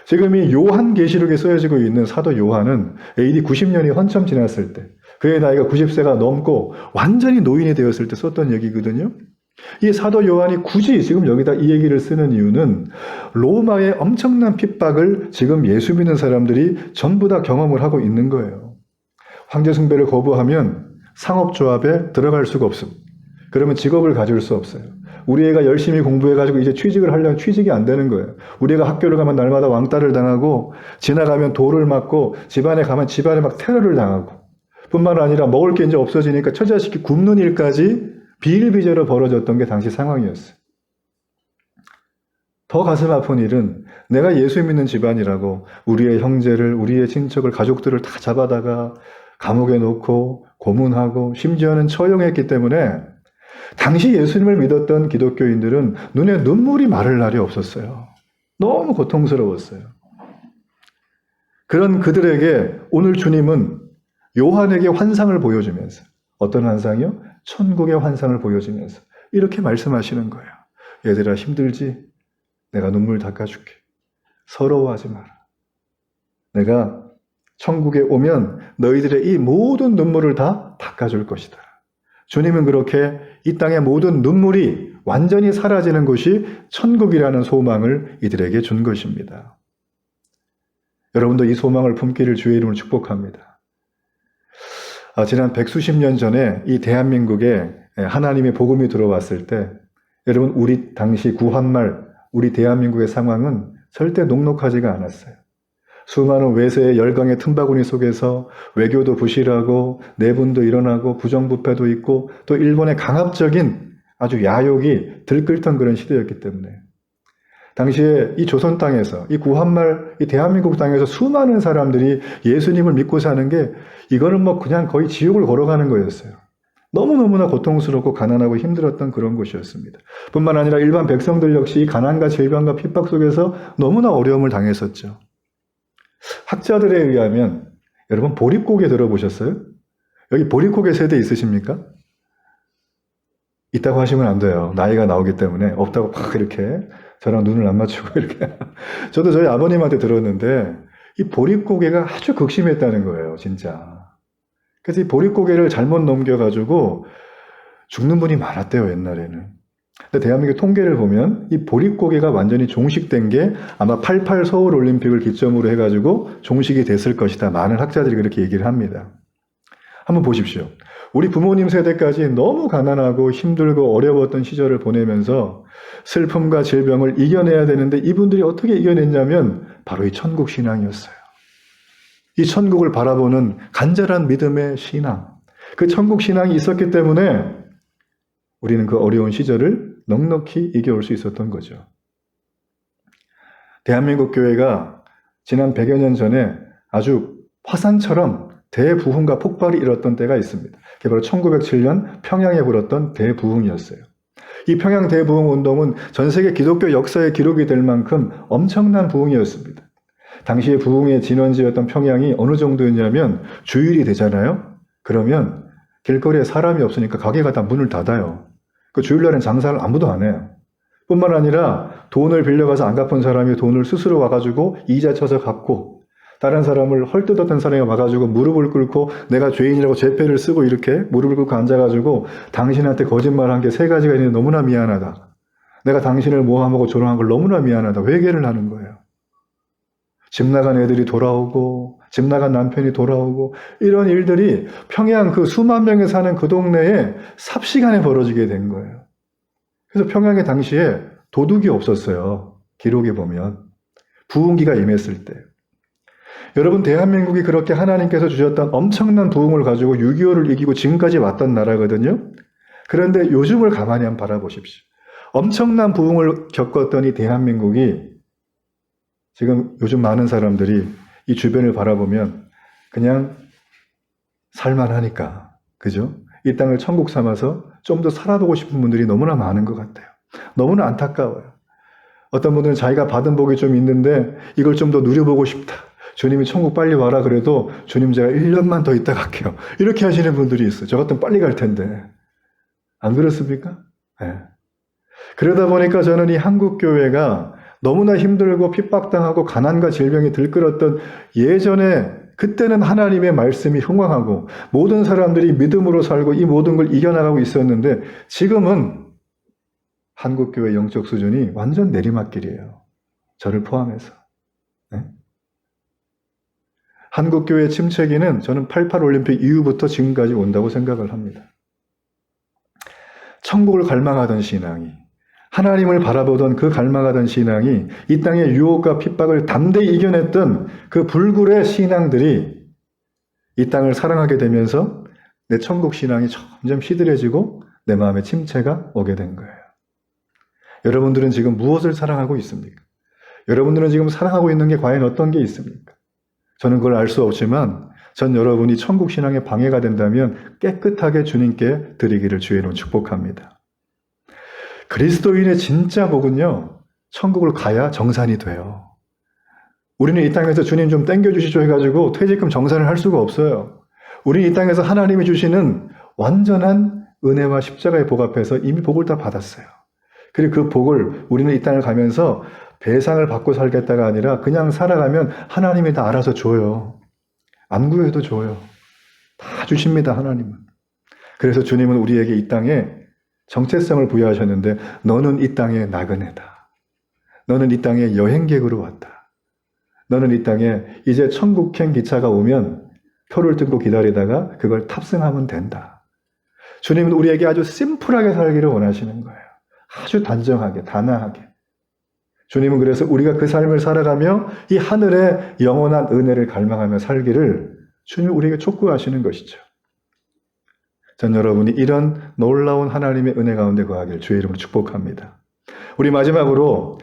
지금 이 요한계시록에 쓰여지고 있는 사도 요한은 AD 90년이 한참 지났을 때, 그의 나이가 90세가 넘고 완전히 노인이 되었을 때 썼던 얘기거든요. 이 사도 요한이 굳이 지금 여기다 이 얘기를 쓰는 이유는 로마의 엄청난 핍박을 지금 예수 믿는 사람들이 전부 다 경험을 하고 있는 거예요. 황제 숭배를 거부하면 상업조합에 들어갈 수가 없습니다. 그러면 직업을 가질 수 없어요. 우리 애가 열심히 공부해가지고 이제 취직을 하려면 취직이 안 되는 거예요. 우리 애가 학교를 가면 날마다 왕따를 당하고, 지나가면 돌을 맞고, 집안에 가면 집안에 막 테러를 당하고, 뿐만 아니라 먹을 게 이제 없어지니까 처자식이 굶는 일까지 비일비재로 벌어졌던 게 당시 상황이었어요. 더 가슴 아픈 일은 내가 예수 믿는 집안이라고 우리의 형제를, 우리의 친척을, 가족들을 다 잡아다가 감옥에 놓고 고문하고 심지어는 처형했기 때문에 당시 예수님을 믿었던 기독교인들은 눈에 눈물이 마를 날이 없었어요. 너무 고통스러웠어요. 그런 그들에게 오늘 주님은 요한에게 환상을 보여주면서, 어떤 환상이요? 천국의 환상을 보여주면서 이렇게 말씀하시는 거예요. 얘들아, 힘들지? 내가 눈물 닦아줄게. 서러워하지 마라. 내가 천국에 오면 너희들의 이 모든 눈물을 다 닦아줄 것이다. 주님은 그렇게 이 땅의 모든 눈물이 완전히 사라지는 곳이 천국이라는 소망을 이들에게 준 것입니다. 여러분도 이 소망을 품기를 주의 이름으로 축복합니다. 지난 100수십 년 전에 이 대한민국에 하나님의 복음이 들어왔을 때, 여러분, 우리 당시 구한말 우리 대한민국의 상황은 절대 녹록하지가 않았어요. 수많은 외세의 열강의 틈바구니 속에서 외교도 부실하고 내분도 일어나고 부정부패도 있고 또 일본의 강압적인 아주 야욕이 들끓던 그런 시대였기 때문에 당시에 이 조선 땅에서, 이 구한말 이 대한민국 땅에서 수많은 사람들이 예수님을 믿고 사는 게, 이거는 뭐 그냥 거의 지옥을 걸어가는 거였어요. 너무너무나 고통스럽고 가난하고 힘들었던 그런 곳이었습니다. 뿐만 아니라 일반 백성들 역시 이 가난과 질병과 핍박 속에서 너무나 어려움을 당했었죠. 학자들에 의하면, 여러분 보릿고개 들어보셨어요? 여기 보릿고개 세대 있으십니까? 있다고 하시면 안 돼요. 나이가 나오기 때문에. 없다고 막 이렇게 저랑 눈을 안 맞추고 이렇게. 저도 저희 아버님한테 들었는데 이 보릿고개가 아주 극심했다는 거예요, 진짜. 그래서 이 보릿고개를 잘못 넘겨가지고 죽는 분이 많았대요, 옛날에는. 근데 대한민국 통계를 보면 이 보릿고개가 완전히 종식된 게 아마 88 서울올림픽을 기점으로 해가지고 종식이 됐을 것이다. 많은 학자들이 그렇게 얘기를 합니다. 한번 보십시오. 우리 부모님 세대까지 너무 가난하고 힘들고 어려웠던 시절을 보내면서 슬픔과 질병을 이겨내야 되는데 이분들이 어떻게 이겨냈냐면 바로 이 천국 신앙이었어요. 이 천국을 바라보는 간절한 믿음의 신앙, 그 천국 신앙이 있었기 때문에 우리는 그 어려운 시절을 넉넉히 이겨올 수 있었던 거죠. 대한민국 교회가 지난 100여 년 전에 아주 화산처럼 대부흥과 폭발이 일었던 때가 있습니다. 그게 바로 1907년 평양에 불었던 대부흥이었어요. 이 평양 대부흥 운동은 전 세계 기독교 역사에 기록이 될 만큼 엄청난 부흥이었습니다. 당시에 부흥의 진원지였던 평양이 어느 정도였냐면 주일이 되잖아요. 그러면 길거리에 사람이 없으니까 가게가 다 문을 닫아요. 그 주일날엔 장사를 아무도 안 해요. 뿐만 아니라 돈을 빌려가서 안 갚은 사람이 돈을 스스로 와가지고 이자 쳐서 갚고, 다른 사람을 헐뜯었던 사람이 와가지고 무릎을 꿇고 내가 죄인이라고 제패를 쓰고 이렇게 무릎을 꿇고 앉아가지고 당신한테 거짓말한 게 3가지가 있는데 너무나 미안하다. 내가 당신을 모함하고 조롱한 걸 너무나 미안하다. 회개를 하는 거예요. 집 나간 애들이 돌아오고 집 나간 남편이 돌아오고 이런 일들이 평양 그 수만 명이 사는 그 동네에 삽시간에 벌어지게 된 거예요. 그래서 평양에 당시에 도둑이 없었어요. 기록에 보면. 부흥기가 임했을 때. 여러분, 대한민국이 그렇게 하나님께서 주셨던 엄청난 부흥을 가지고 6.25를 이기고 지금까지 왔던 나라거든요. 그런데 요즘을 가만히 한번 바라보십시오. 엄청난 부흥을 겪었던 이 대한민국이 지금 요즘 많은 사람들이 이 주변을 바라보면 그냥 살만하니까, 그죠? 이 땅을 천국 삼아서 좀 더 살아보고 싶은 분들이 너무나 많은 것 같아요. 너무나 안타까워요. 어떤 분들은 자기가 받은 복이 좀 있는데 이걸 좀 더 누려보고 싶다. 주님이 천국 빨리 와라 그래도 주님 제가 1년만 더 있다 갈게요. 이렇게 하시는 분들이 있어요. 저 같으면 빨리 갈 텐데. 안 그렇습니까? 네. 그러다 보니까 저는 이 한국교회가 너무나 힘들고 핍박당하고 가난과 질병이 들끓었던 예전에 그때는 하나님의 말씀이 흥왕하고 모든 사람들이 믿음으로 살고 이 모든 걸 이겨나가고 있었는데 지금은 한국교회 영적 수준이 완전 내리막길이에요. 저를 포함해서. 네? 한국교회 침체기는 저는 88 올림픽 이후부터 지금까지 온다고 생각을 합니다. 천국을 갈망하던 신앙이, 하나님을 바라보던 그 갈망하던 신앙이 이 땅의 유혹과 핍박을 담대히 이겨냈던 그 불굴의 신앙들이 이 땅을 사랑하게 되면서 내 천국 신앙이 점점 시들해지고 내 마음에 침체가 오게 된 거예요. 여러분들은 지금 무엇을 사랑하고 있습니까? 여러분들은 지금 사랑하고 있는 게 과연 어떤 게 있습니까? 저는 그걸 알 수 없지만 전 여러분이 천국 신앙에 방해가 된다면 깨끗하게 주님께 드리기를 주의 이름으로 축복합니다. 그리스도인의 진짜 복은요, 천국을 가야 정산이 돼요. 우리는 이 땅에서 주님 좀 땡겨주시죠 해가지고 퇴직금 정산을 할 수가 없어요. 우리는 이 땅에서 하나님이 주시는 완전한 은혜와 십자가의 복 앞에서 이미 복을 다 받았어요. 그리고 그 복을 우리는 이 땅을 가면서 배상을 받고 살겠다가 아니라 그냥 살아가면 하나님이 다 알아서 줘요. 안 구해도 줘요. 다 주십니다, 하나님은. 그래서 주님은 우리에게 이 땅에 정체성을 부여하셨는데 너는 이 땅의 나그네다. 너는 이 땅에 여행객으로 왔다. 너는 이 땅에 이제 천국행 기차가 오면 표를 뜯고 기다리다가 그걸 탑승하면 된다. 주님은 우리에게 아주 심플하게 살기를 원하시는 거예요. 아주 단정하게, 단아하게. 주님은 그래서 우리가 그 삶을 살아가며 이 하늘의 영원한 은혜를 갈망하며 살기를 주님이 우리에게 촉구하시는 것이죠. 전 여러분이 이런 놀라운 하나님의 은혜 가운데 거하길 주의 이름으로 축복합니다. 우리 마지막으로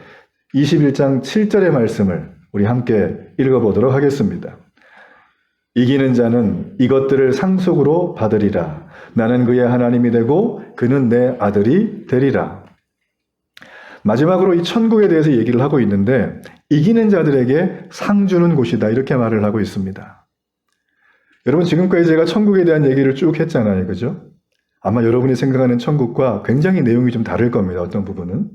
21장 7절의 말씀을 우리 함께 읽어보도록 하겠습니다. 이기는 자는 이것들을 상속으로 받으리라. 나는 그의 하나님이 되고 그는 내 아들이 되리라. 마지막으로 이 천국에 대해서 얘기를 하고 있는데 이기는 자들에게 상 주는 곳이다 이렇게 말을 하고 있습니다. 여러분 지금까지 제가 천국에 대한 얘기를 쭉 했잖아요. 그죠? 아마 여러분이 생각하는 천국과 굉장히 내용이 좀 다를 겁니다. 어떤 부분은.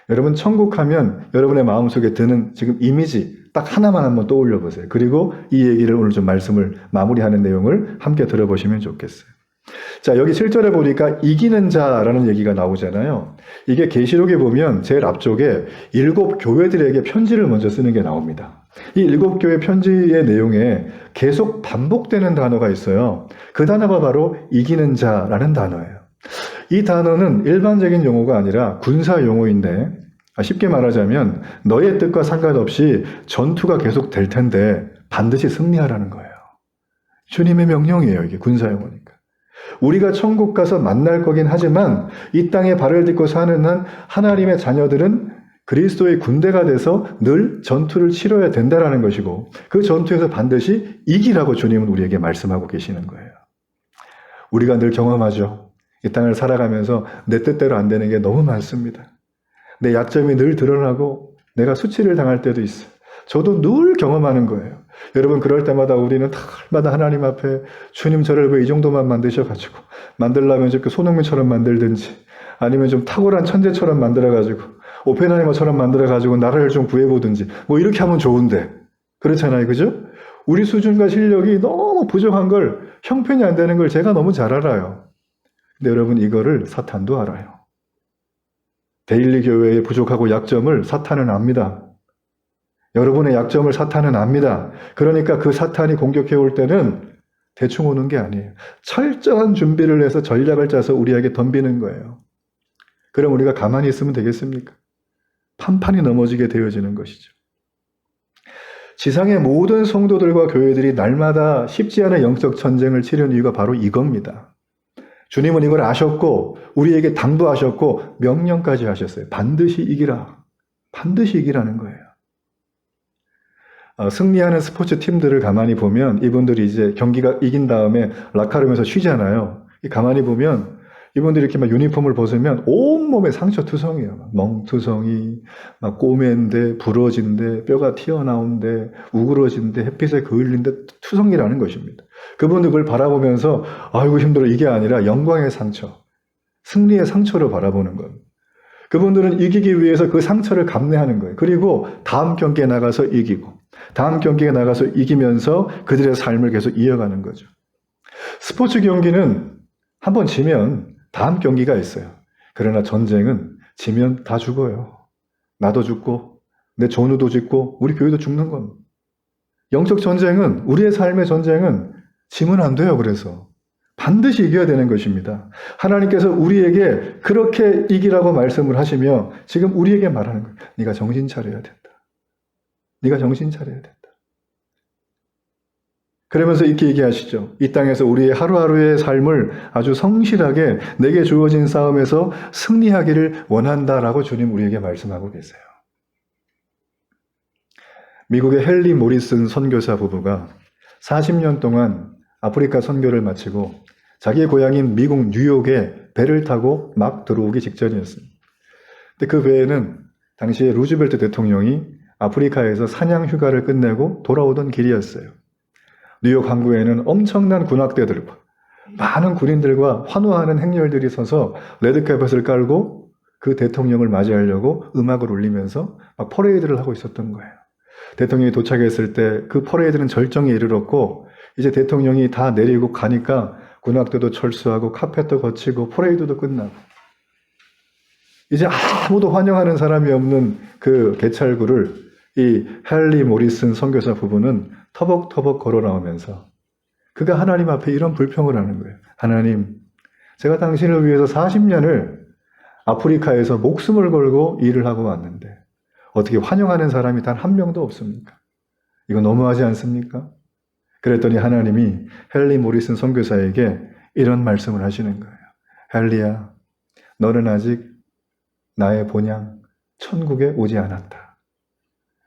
여러분 천국 하면 여러분의 마음속에 드는 지금 이미지 딱 하나만 한번 떠올려 보세요. 그리고 이 얘기를 오늘 좀 말씀을 마무리하는 내용을 함께 들어보시면 좋겠어요. 자, 여기 7절에 보니까 이기는 자라는 얘기가 나오잖아요. 이게 계시록에 보면 제일 앞쪽에 7 교회들에게 편지를 먼저 쓰는 게 나옵니다. 이 7 교회 편지의 내용에 계속 반복되는 단어가 있어요. 그 단어가 바로 이기는 자라는 단어예요. 이 단어는 일반적인 용어가 아니라 군사 용어인데 쉽게 말하자면 너의 뜻과 상관없이 전투가 계속 될 텐데 반드시 승리하라는 거예요. 주님의 명령이에요. 이게 군사 용어니까. 우리가 천국 가서 만날 거긴 하지만 이 땅에 발을 딛고 사는 한 하나님의 자녀들은 그리스도의 군대가 돼서 늘 전투를 치러야 된다라는 것이고 그 전투에서 반드시 이기라고 주님은 우리에게 말씀하고 계시는 거예요. 우리가 늘 경험하죠. 이 땅을 살아가면서 내 뜻대로 안 되는 게 너무 많습니다. 내 약점이 늘 드러나고 내가 수치를 당할 때도 있어요. 저도 늘 경험하는 거예요. 여러분 그럴 때마다 우리는 날마다 하나님 앞에 주님 저를 왜 이 정도만 만드셔가지고 만들려면 좀 손흥민처럼 만들든지 아니면 좀 탁월한 천재처럼 만들어가지고 오펜하이머처럼 만들어가지고 나라를 좀 구해보든지 뭐 이렇게 하면 좋은데 그렇잖아요. 그죠? 우리 수준과 실력이 너무 부족한 걸 형편이 안 되는 걸 제가 너무 잘 알아요. 근데 여러분 이거를 사탄도 알아요. 데일리 교회의 부족하고 약점을 사탄은 압니다. 여러분의 약점을 사탄은 압니다. 그러니까 그 사탄이 공격해 올 때는 대충 오는 게 아니에요. 철저한 준비를 해서 전략을 짜서 우리에게 덤비는 거예요. 그럼 우리가 가만히 있으면 되겠습니까? 판판이 넘어지게 되어지는 것이죠. 지상의 모든 성도들과 교회들이 날마다 쉽지 않은 영적 전쟁을 치르는 이유가 바로 이겁니다. 주님은 이걸 아셨고 우리에게 당부하셨고 명령까지 하셨어요. 반드시 이기라. 반드시 이기라는 거예요. 승리하는 스포츠 팀들을 가만히 보면 이분들이 이제 경기가 이긴 다음에 라카룸에서 쉬잖아요. 가만히 보면 이분들이 이렇게 막 유니폼을 벗으면 온몸에 상처 투성이에요. 막 멍투성이, 막 꼬맨데, 부러진데, 뼈가 튀어나온데, 우그러진데, 햇빛에 그을린데 투성이라는 것입니다. 그분들 그걸 바라보면서 아이고 힘들어 이게 아니라 영광의 상처, 승리의 상처로 바라보는 겁니다. 그분들은 이기기 위해서 그 상처를 감내하는 거예요. 그리고 다음 경기에 나가서 이기고, 다음 경기에 나가서 이기면서 그들의 삶을 계속 이어가는 거죠. 스포츠 경기는 한번 지면 다음 경기가 있어요. 그러나 전쟁은 지면 다 죽어요. 나도 죽고, 내 전우도 죽고, 우리 교회도 죽는 겁니다. 영적 전쟁은, 우리의 삶의 전쟁은 지면 안 돼요. 그래서 반드시 이겨야 되는 것입니다. 하나님께서 우리에게 그렇게 이기라고 말씀을 하시며 지금 우리에게 말하는 거예요. 네가 정신 차려야 된다. 네가 정신 차려야 된다. 그러면서 이렇게 얘기하시죠. 이 땅에서 우리의 하루하루의 삶을 아주 성실하게 내게 주어진 싸움에서 승리하기를 원한다라고 주님 우리에게 말씀하고 계세요. 미국의 헨리 모리슨 선교사 부부가 40년 동안 아프리카 선교를 마치고 자기의 고향인 미국 뉴욕에 배를 타고 막 들어오기 직전이었습니다. 근데 그 배에는 당시에 루즈벨트 대통령이 아프리카에서 사냥 휴가를 끝내고 돌아오던 길이었어요. 뉴욕 항구에는 엄청난 군악대들과 많은 군인들과 환호하는 행렬들이 서서 레드카펫을 깔고 그 대통령을 맞이하려고 음악을 울리면서 막 퍼레이드를 하고 있었던 거예요. 대통령이 도착했을 때 그 퍼레이드는 절정에 이르렀고 이제 대통령이 다 내리고 가니까 군악대도 철수하고 카펫도 거치고 퍼레이드도 끝나고 이제 아무도 환영하는 사람이 없는 그 개찰구를 이 헨리 모리슨 선교사 부부는 터벅터벅 걸어 나오면서 그가 하나님 앞에 이런 불평을 하는 거예요. 하나님, 제가 당신을 위해서 40년을 아프리카에서 목숨을 걸고 일을 하고 왔는데 어떻게 환영하는 사람이 단 한 명도 없습니까? 이거 너무하지 않습니까? 그랬더니 하나님이 헨리 모리슨 선교사에게 이런 말씀을 하시는 거예요. 헨리야, 너는 아직 나의 본향 천국에 오지 않았다.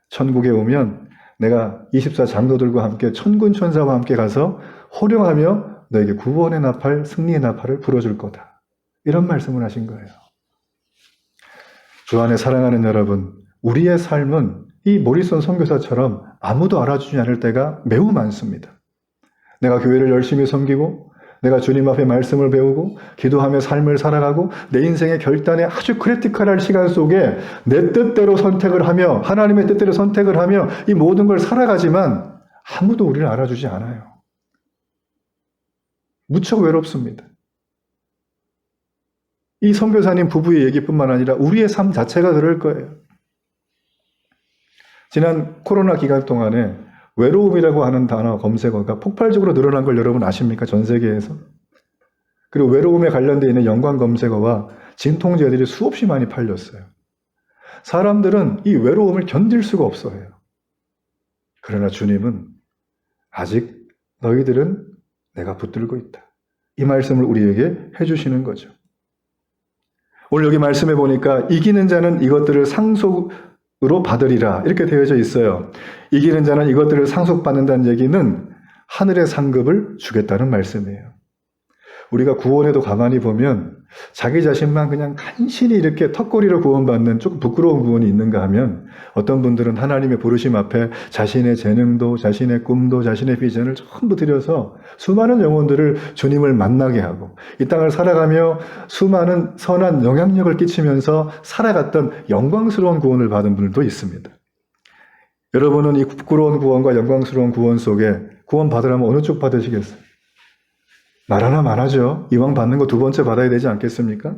천국에 오면 내가 24장로들과 함께 천군 천사와 함께 가서 호령하며 너에게 구원의 나팔, 승리의 나팔을 불어줄 거다. 이런 말씀을 하신 거예요. 주 안에 사랑하는 여러분, 우리의 삶은 이 모리슨 선교사처럼 아무도 알아주지 않을 때가 매우 많습니다. 내가 교회를 열심히 섬기고 내가 주님 앞에 말씀을 배우고 기도하며 삶을 살아가고 내 인생의 결단에 아주 크리티컬한 시간 속에 내 뜻대로 선택을 하며 하나님의 뜻대로 선택을 하며 이 모든 걸 살아가지만 아무도 우리를 알아주지 않아요. 무척 외롭습니다. 이 선교사님 부부의 얘기뿐만 아니라 우리의 삶 자체가 그럴 거예요. 지난 코로나 기간 동안에 외로움이라고 하는 단어 검색어가 폭발적으로 늘어난 걸 여러분 아십니까? 전 세계에서. 그리고 외로움에 관련되어 있는 연관 검색어와 진통제들이 수없이 많이 팔렸어요. 사람들은 이 외로움을 견딜 수가 없어요. 그러나 주님은 아직 너희들은 내가 붙들고 있다. 이 말씀을 우리에게 해주시는 거죠. 오늘 여기 말씀해 보니까 이기는 자는 이것들을 상속으로 받으리라 이렇게 되어져 있어요. 이기는 자는 이것들을 상속받는다는 얘기는 하늘의 상급을 주겠다는 말씀이에요. 우리가 구원에도 가만히 보면 자기 자신만 그냥 간신히 이렇게 턱걸이로 구원받는 조금 부끄러운 구원이 있는가 하면 어떤 분들은 하나님의 부르심 앞에 자신의 재능도 자신의 꿈도 자신의 비전을 전부 들여서 수많은 영혼들을 주님을 만나게 하고 이 땅을 살아가며 수많은 선한 영향력을 끼치면서 살아갔던 영광스러운 구원을 받은 분들도 있습니다. 여러분은 이 부끄러운 구원과 영광스러운 구원 속에 구원 받으려면 어느 쪽 받으시겠어요? 말하나 말하죠. 이왕 받는 거 두 번째 받아야 되지 않겠습니까?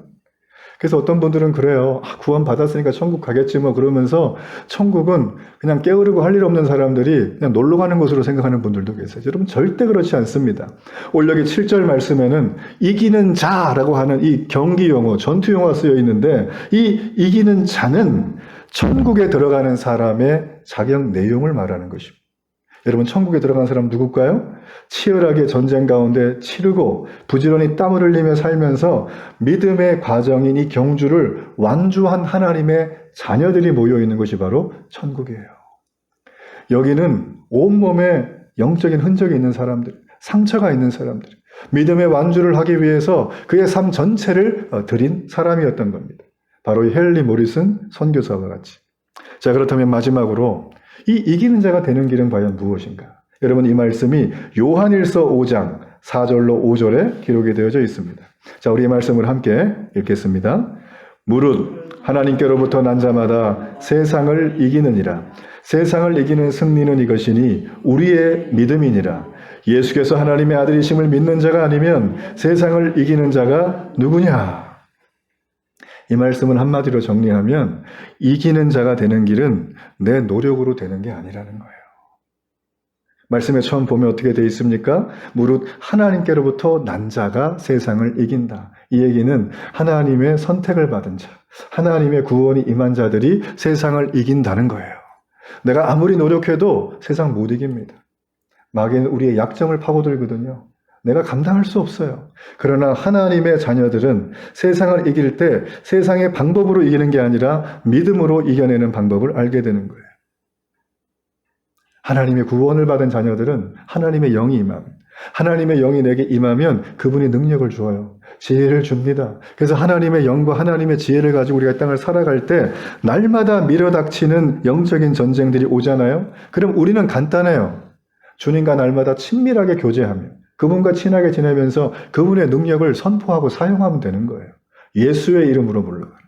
그래서 어떤 분들은 그래요. 구원 받았으니까 천국 가겠지 뭐 그러면서 천국은 그냥 게으르고 할 일 없는 사람들이 그냥 놀러 가는 곳으로 생각하는 분들도 계세요. 여러분 절대 그렇지 않습니다. 오늘 여기 7절 말씀에는 이기는 자라고 하는 이 경기 용어, 전투 용어가 쓰여 있는데 이 이기는 자는 천국에 들어가는 사람의 자격 내용을 말하는 것입니다. 여러분 천국에 들어간 사람 누굴까요? 치열하게 전쟁 가운데 치르고 부지런히 땀을 흘리며 살면서 믿음의 과정인 이 경주를 완주한 하나님의 자녀들이 모여있는 것이 바로 천국이에요. 여기는 온몸에 영적인 흔적이 있는 사람들, 상처가 있는 사람들, 믿음의 완주를 하기 위해서 그의 삶 전체를 드린 사람이었던 겁니다. 바로 이 헨리 모리슨 선교사와 같이. 자, 그렇다면 마지막으로 이 이기는 자가 되는 길은 과연 무엇인가? 여러분, 이 말씀이 요한일서 5장 4절로 5절에 기록이 되어져 있습니다. 자, 우리 이 말씀을 함께 읽겠습니다. 무릇 하나님께로부터 난 자마다 세상을 이기느니라. 세상을 이기는 승리는 이것이니 우리의 믿음이니라. 예수께서 하나님의 아들이심을 믿는 자가 아니면 세상을 이기는 자가 누구냐? 이 말씀을 한마디로 정리하면 이기는 자가 되는 길은 내 노력으로 되는 게 아니라는 거예요. 말씀에 처음 보면 어떻게 되어 있습니까? 무릇 하나님께로부터 난 자가 세상을 이긴다. 이 얘기는 하나님의 선택을 받은 자, 하나님의 구원이 임한 자들이 세상을 이긴다는 거예요. 내가 아무리 노력해도 세상 못 이깁니다. 마귀는 우리의 약점을 파고들거든요. 내가 감당할 수 없어요. 그러나 하나님의 자녀들은 세상을 이길 때 세상의 방법으로 이기는 게 아니라 믿음으로 이겨내는 방법을 알게 되는 거예요. 하나님의 구원을 받은 자녀들은 하나님의 영이 임하면, 하나님의 영이 내게 임하면 그분이 능력을 주어요. 지혜를 줍니다. 그래서 하나님의 영과 하나님의 지혜를 가지고 우리가 이 땅을 살아갈 때 날마다 밀어닥치는 영적인 전쟁들이 오잖아요. 그럼 우리는 간단해요. 주님과 날마다 친밀하게 교제하며 그분과 친하게 지내면서 그분의 능력을 선포하고 사용하면 되는 거예요. 예수의 이름으로 물러가라.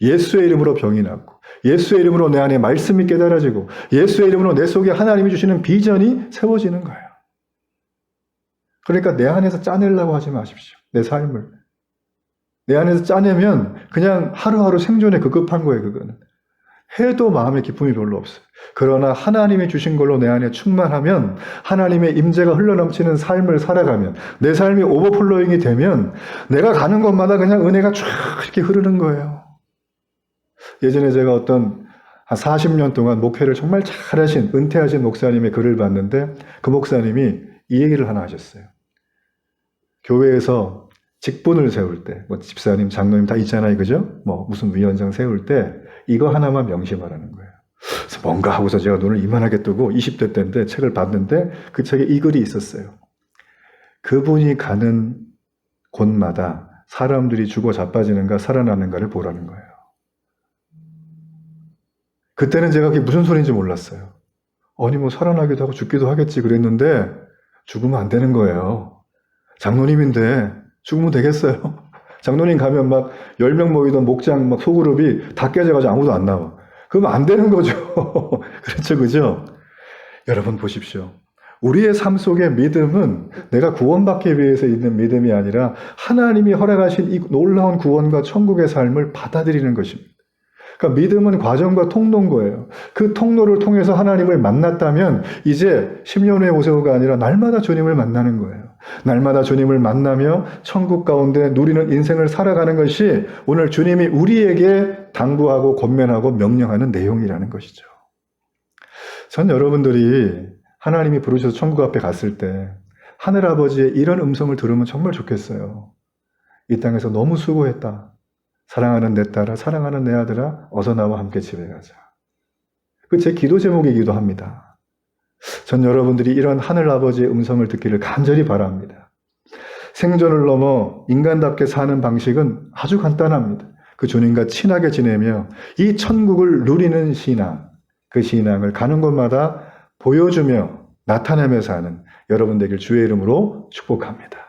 예수의 이름으로 병이 낫고, 예수의 이름으로 내 안에 말씀이 깨달아지고, 예수의 이름으로 내 속에 하나님이 주시는 비전이 세워지는 거예요. 그러니까 내 안에서 짜내려고 하지 마십시오. 내 삶을. 내 안에서 짜내면 그냥 하루하루 생존에 급급한 거예요, 그거는. 해도 마음의 기쁨이 별로 없어요. 그러나 하나님이 주신 걸로 내 안에 충만하면, 하나님의 임재가 흘러넘치는 삶을 살아가면, 내 삶이 오버플로잉이 되면 내가 가는 곳마다 그냥 은혜가 쫙 이렇게 흐르는 거예요. 예전에 제가 어떤 한 40년 동안 목회를 정말 잘하신 은퇴하신 목사님의 글을 봤는데 그 목사님이 이 얘기를 하나 하셨어요. 교회에서 직분을 세울 때, 뭐 집사님, 장로님 다 있잖아요, 그죠? 뭐 무슨 위원장 세울 때 이거 하나만 명심하라는 거예요. 그래서 뭔가 하고서 제가 눈을 이만하게 뜨고 20대 때인데 책을 봤는데 그 책에 이 글이 있었어요. 그분이 가는 곳마다 사람들이 죽어 자빠지는가 살아나는가를 보라는 거예요. 그때는 제가 그게 무슨 소리인지 몰랐어요. 아니 뭐 살아나기도 하고 죽기도 하겠지 그랬는데 죽으면 안 되는 거예요. 장로님인데 죽으면 되겠어요? 장로님 가면 막 10명 모이던 목장 막 소그룹이 다 깨져가지고 아무도 안 나와. 그러면 안 되는 거죠. 그렇죠, 그죠? 여러분 보십시오. 우리의 삶 속의 믿음은 내가 구원받기 위해서 있는 믿음이 아니라 하나님이 허락하신 이 놀라운 구원과 천국의 삶을 받아들이는 것입니다. 그러니까 믿음은 과정과 통로인 거예요. 그 통로를 통해서 하나님을 만났다면 이제 10년 후에 오세요가 아니라 날마다 주님을 만나는 거예요. 날마다 주님을 만나며 천국 가운데 누리는 인생을 살아가는 것이 오늘 주님이 우리에게 당부하고 권면하고 명령하는 내용이라는 것이죠. 전 여러분들이 하나님이 부르셔서 천국 앞에 갔을 때 하늘아버지의 이런 음성을 들으면 정말 좋겠어요. 이 땅에서 너무 수고했다. 사랑하는 내 딸아, 사랑하는 내 아들아, 어서 나와 함께 집에 가자. 그 제 기도 제목이기도 합니다. 전 여러분들이 이런 하늘아버지의 음성을 듣기를 간절히 바랍니다. 생존을 넘어 인간답게 사는 방식은 아주 간단합니다. 그 주님과 친하게 지내며 이 천국을 누리는 신앙, 그 신앙을 가는 곳마다 보여주며 나타내며 사는 여러분 되길 주의 이름으로 축복합니다.